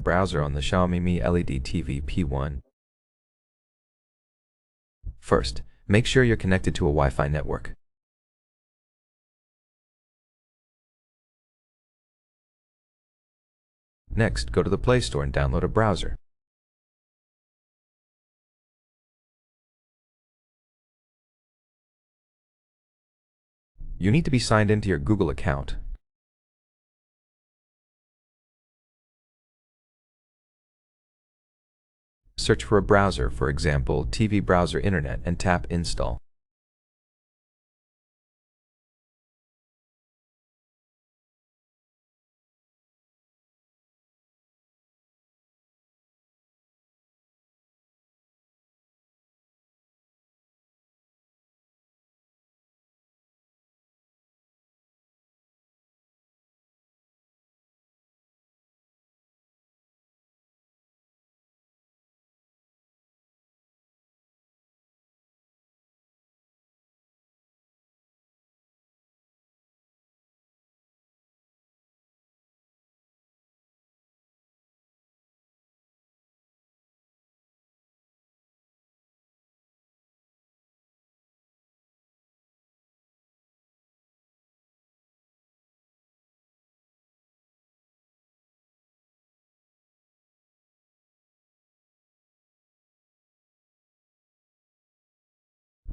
Browser on the Xiaomi Mi LED TV P1. First, make sure you're connected to a Wi-Fi network. Next, go to the Play Store and download a browser. You need to be signed into your Google account. Search for a browser, for example, TV Browser Internet, and tap Install.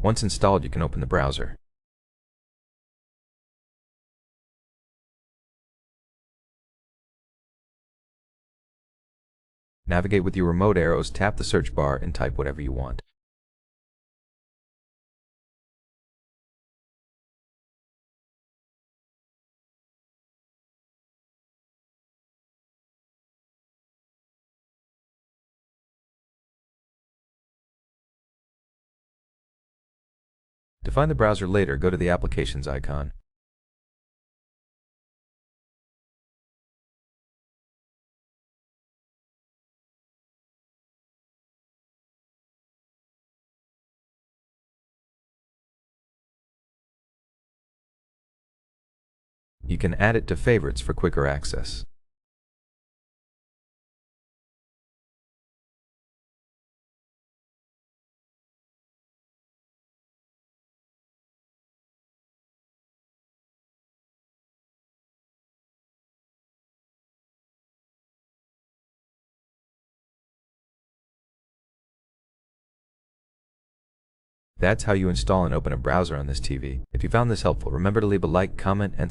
Once installed, you can open the browser. Navigate with your remote arrows, tap the search bar, and type whatever you want. To find the browser later, go to the Applications icon. You can add it to favorites for quicker access. That's how you install and open a browser on this TV. If you found this helpful, remember to leave a like, comment, and